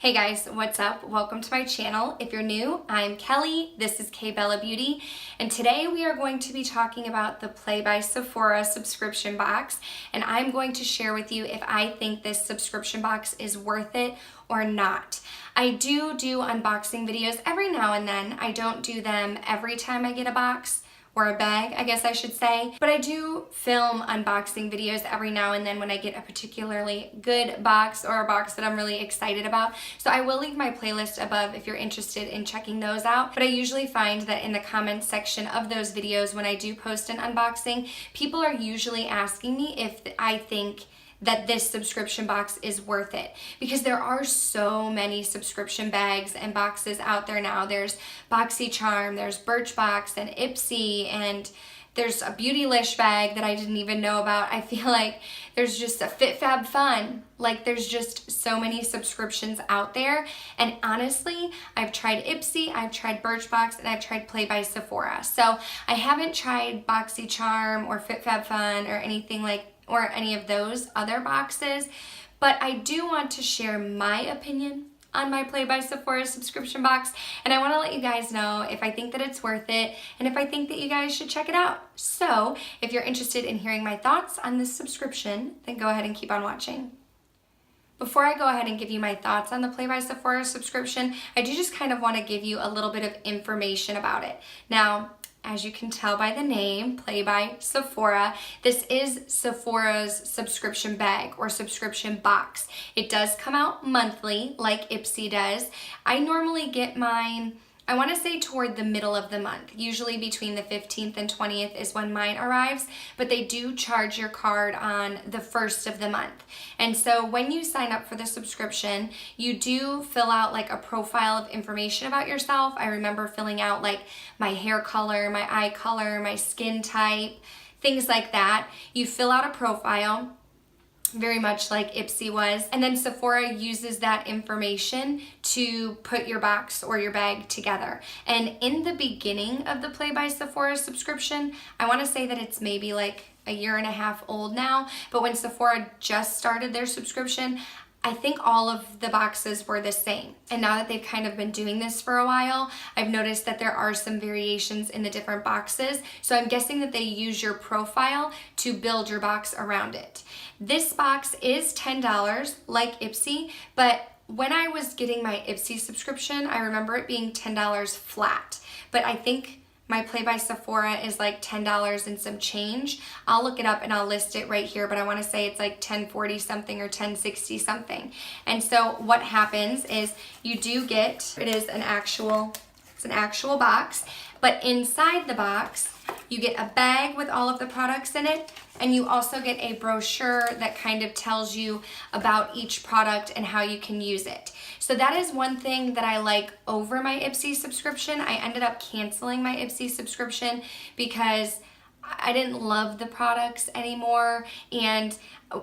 Hey guys, what's up? Welcome to my channel. If you're new, I'm Kelly. This is KBellaBeauty, and today we are going to be talking about the Play by Sephora subscription box, and I'm going to share with you if I think this subscription box is worth it or not. I do unboxing videos every now and then. I don't do them every time I get a box, or a bag, I guess I should say. But I do film unboxing videos every now and then when I get a particularly good box or a box that I'm really excited about. So I will leave my playlist above if you're interested in checking those out. But I usually find that in the comments section of those videos when I do post an unboxing, people are usually asking me if I think that this subscription box is worth it, because there are so many subscription bags and boxes out there now. There's BoxyCharm, there's Birchbox and Ipsy, and there's a Beautylish bag that I didn't even know about. I feel like there's just a FitFabFun. Like, there's just so many subscriptions out there. And honestly, I've tried Ipsy, I've tried Birchbox, and I've tried Play by Sephora. So I haven't tried BoxyCharm or FitFabFun or anything like or any of those other boxes, but I do want to share my opinion on my Play by Sephora subscription box, and I want to let you guys know if I think that it's worth it and if I think that you guys should check it out. So if you're interested in hearing my thoughts on this subscription, then go ahead and keep on watching. Before I go ahead and give you my thoughts on the Play by Sephora subscription, I do just kind of want to give you a little bit of information about it. Now, as you can tell by the name, Play by Sephora, this is Sephora's subscription bag or subscription box. It does come out monthly like Ipsy does. I normally get mine, I want to say toward the middle of the month. Usually between the 15th and 20th is when mine arrives, but they do charge your card on the 1st of the month. And so when you sign up for the subscription, you do fill out like a profile of information about yourself. I remember filling out like my hair color, my eye color, my skin type, things like that. You fill out a profile, very much like Ipsy was. And then Sephora uses that information to put your box or your bag together. And in the beginning of the Play by Sephora subscription, I want to say that it's maybe like a year and a half old now, but when Sephora just started their subscription, I think all of the boxes were the same. And now that they've kind of been doing this for a while, I've noticed that there are some variations in the different boxes. So I'm guessing that they use your profile to build your box around it. This box is $10 like Ipsy, but when I was getting my Ipsy subscription, I remember it being $10 flat. But I think my Play by Sephora is like $10 and some change. I'll look it up and I'll list it right here, but I want to say it's like $10.40 something or $10.60 something. And so what happens is you do get, it's an actual box, but inside the box, you get a bag with all of the products in it, and you also get a brochure that kind of tells you about each product and how you can use it. So that is one thing that I like over my Ipsy subscription. I ended up canceling my Ipsy subscription because I didn't love the products anymore, and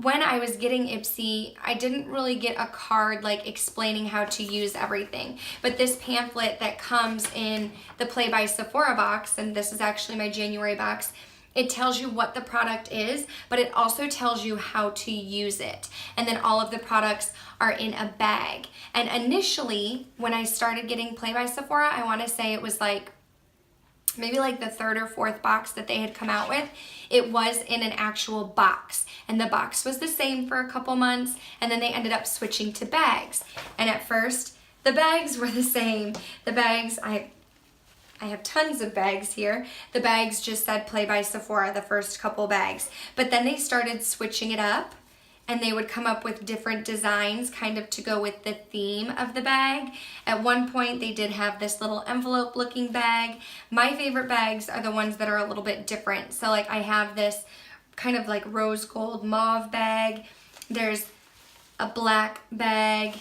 when I was getting Ipsy, I didn't really get a card like explaining how to use everything. But this pamphlet that comes in the Play by Sephora box, and this is actually my January box, it tells you what the product is, but it also tells you how to use it. And then all of the products are in a bag. And initially, when I started getting Play by Sephora, I want to say it was like maybe like the 3rd or 4th box that they had come out with, it was in an actual box. And the box was the same for a couple months, and then they ended up switching to bags. And at first, the bags were the same. The bags, I have tons of bags here. The bags just said Play by Sephora, the first couple bags. But then they started switching it up, and they would come up with different designs kind of to go with the theme of the bag. At one point, they did have this little envelope looking bag. My favorite bags are the ones that are a little bit different. So like I have this kind of like rose gold mauve bag. There's a black bag.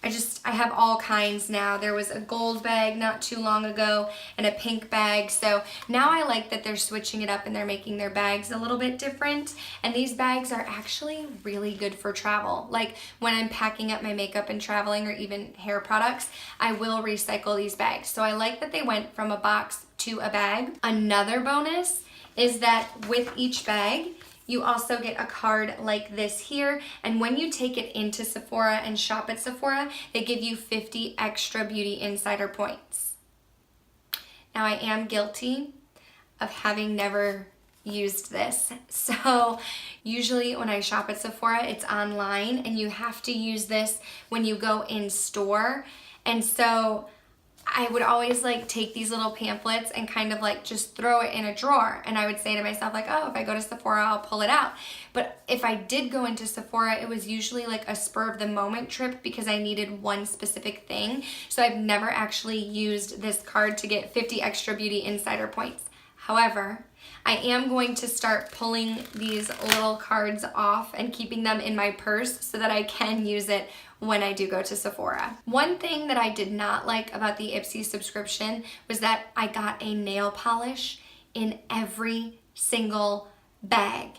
I have all kinds now. There was a gold bag not too long ago and a pink bag. So now I like that they're switching it up and they're making their bags a little bit different. And these bags are actually really good for travel. Like when I'm packing up my makeup and traveling, or even hair products, I will recycle these bags. So I like that they went from a box to a bag. Another bonus is that with each bag, You also get a card like this here, and when you take it into Sephora and shop at Sephora, they give you 50 extra Beauty Insider points. Now, I am guilty of having never used this. So usually when I shop at Sephora, it's online, and you have to use this when you go in store. And so I would always like take these little pamphlets and kind of like just throw it in a drawer. And I would say to myself like, oh, if I go to Sephora, I'll pull it out. But if I did go into Sephora, it was usually like a spur of the moment trip because I needed one specific thing. So I've never actually used this card to get 50 extra Beauty Insider points. However, I am going to start pulling these little cards off and keeping them in my purse so that I can use it when I do go to Sephora. One thing that I did not like about the Ipsy subscription was that I got a nail polish in every single bag.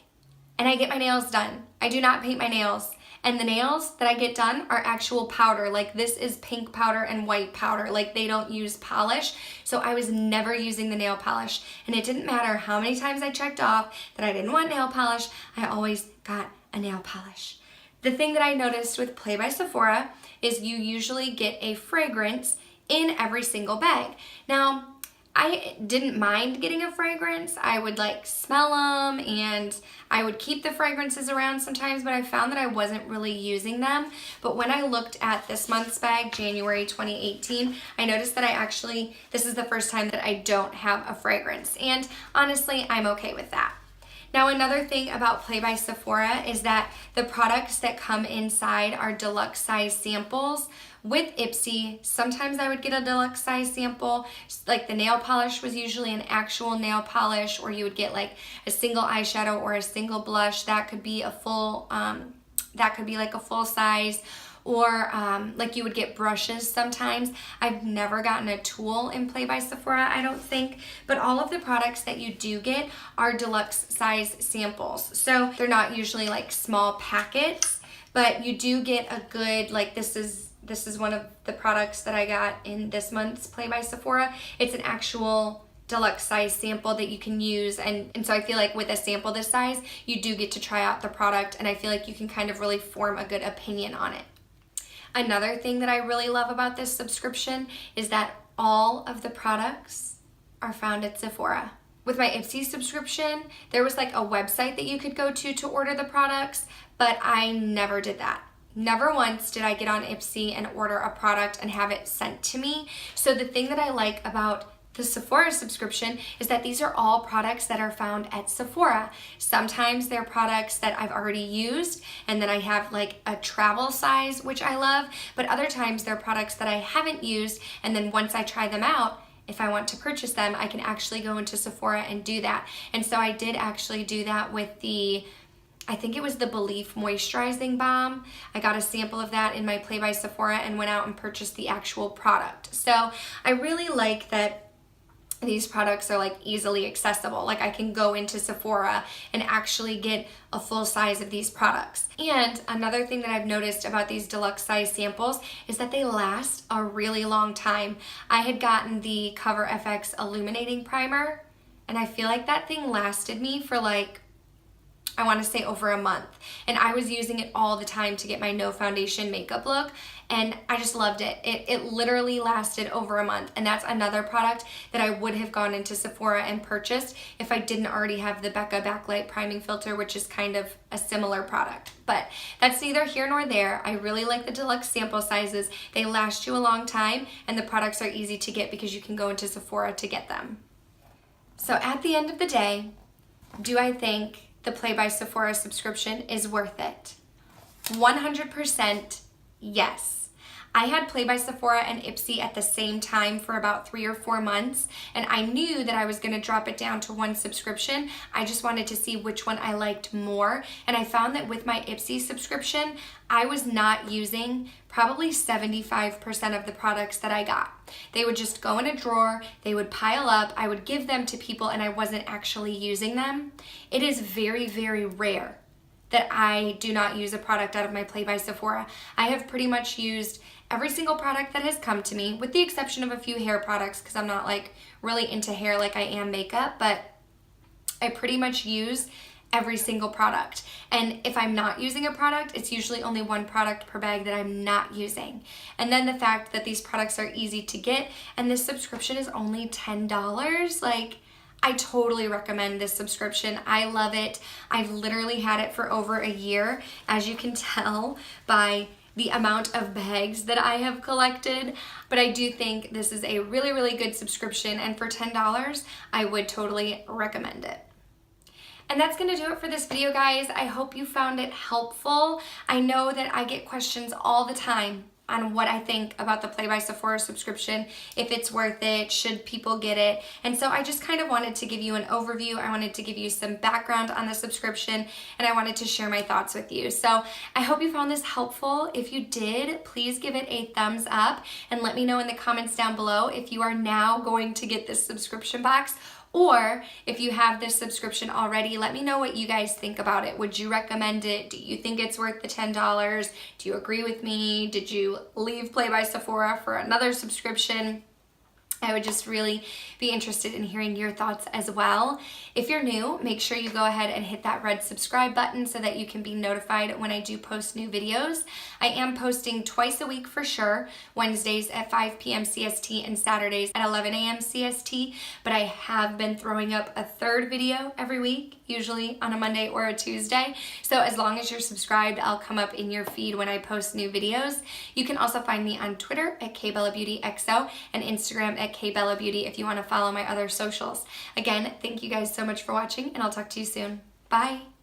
And I get my nails done. I do not paint my nails. And the nails that I get done are actual powder. Like this is pink powder and white powder. Like they don't use polish. So I was never using the nail polish. And it didn't matter how many times I checked off that I didn't want nail polish, I always got a nail polish. The thing that I noticed with Play by Sephora is you usually get a fragrance in every single bag. Now, I didn't mind getting a fragrance. I would like smell them, and I would keep the fragrances around sometimes, but I found that I wasn't really using them. But when I looked at this month's bag, January 2018, I noticed that this is the first time that I don't have a fragrance. And honestly, I'm okay with that. Now, another thing about Play by Sephora is that the products that come inside are deluxe size samples. With Ipsy, sometimes I would get a deluxe size sample, like the nail polish was usually an actual nail polish, or you would get like a single eyeshadow or a single blush. That could be a full, like a full size, or like you would get brushes sometimes. I've never gotten a tool in Play by Sephora, I don't think, but all of the products that you do get are deluxe size samples. So they're not usually like small packets, but you do get a good, like this is one of the products that I got in this month's Play by Sephora. It's an actual deluxe size sample that you can use, and so I feel like with a sample this size, you do get to try out the product, and I feel like you can kind of really form a good opinion on it. Another thing that I really love about this subscription is that all of the products are found at Sephora. With my Ipsy subscription, there was like a website that you could go to order the products, but I never did that. Never once did I get on Ipsy and order a product and have it sent to me. So the thing that I like about the Sephora subscription is that these are all products that are found at Sephora. Sometimes they're products that I've already used, and then I have like a travel size, which I love, but other times they're products that I haven't used, and then once I try them out, if I want to purchase them, I can actually go into Sephora and do that. And so I did actually do that with I think it was the Belief Moisturizing Balm. I got a sample of that in my Play by Sephora and went out and purchased the actual product. So I really like that these products are like easily accessible. Like I can go into Sephora and actually get a full size of these products. And another thing that I've noticed about these deluxe size samples is that they last a really long time. I had gotten the Cover FX Illuminating Primer, and I feel like that thing lasted me for like, I want to say over a month, and I was using it all the time to get my no foundation makeup look, and I just loved it. It literally lasted over a month, and that's another product that I would have gone into Sephora and purchased if I didn't already have the Becca Backlight Priming Filter, which is kind of a similar product. But that's neither here nor there. I really like the deluxe sample sizes. They last you a long time, and the products are easy to get because you can go into Sephora to get them. So at the end of the day, do I think the Play by Sephora subscription is worth it? 100% yes. I had Play by Sephora and Ipsy at the same time for about 3 or 4 months, and I knew that I was gonna drop it down to one subscription. I just wanted to see which one I liked more, and I found that with my Ipsy subscription, I was not using probably 75% of the products that I got. They would just go in a drawer, they would pile up, I would give them to people, and I wasn't actually using them. It is very, very rare that I do not use a product out of my Play by Sephora. I have pretty much used every single product that has come to me, with the exception of a few hair products, because I'm not like really into hair like I am makeup, but I pretty much use every single product. And if I'm not using a product, it's usually only one product per bag that I'm not using. And then the fact that these products are easy to get and this subscription is only $10, like, I totally recommend this subscription. I love it. I've literally had it for over a year, as you can tell by the amount of bags that I have collected. But I do think this is a really, really good subscription, and for $10, I would totally recommend it. And that's gonna do it for this video, guys. I hope you found it helpful. I know that I get questions all the time on what I think about the Play by Sephora subscription, if it's worth it, should people get it? And so I just kind of wanted to give you an overview. I wanted to give you some background on the subscription, and I wanted to share my thoughts with you. So I hope you found this helpful. If you did, please give it a thumbs up and let me know in the comments down below if you are now going to get this subscription box, or if you have this subscription already. Let me know what you guys think about it. Would you recommend it? Do you think it's worth the $10? Do you agree with me? Did you leave Play by Sephora for another subscription? I would just really be interested in hearing your thoughts as well. If you're new, make sure you go ahead and hit that red subscribe button so that you can be notified when I do post new videos. I am posting twice a week for sure, Wednesdays at 5 p.m. CST and Saturdays at 11 a.m. CST, but I have been throwing up a third video every week, usually on a Monday or a Tuesday. So as long as you're subscribed, I'll come up in your feed when I post new videos. You can also find me on Twitter at KBellaBeautyXO and Instagram at KBellaBeauty if you want to follow my other socials. Again, thank you guys so much for watching, and I'll talk to you soon. Bye.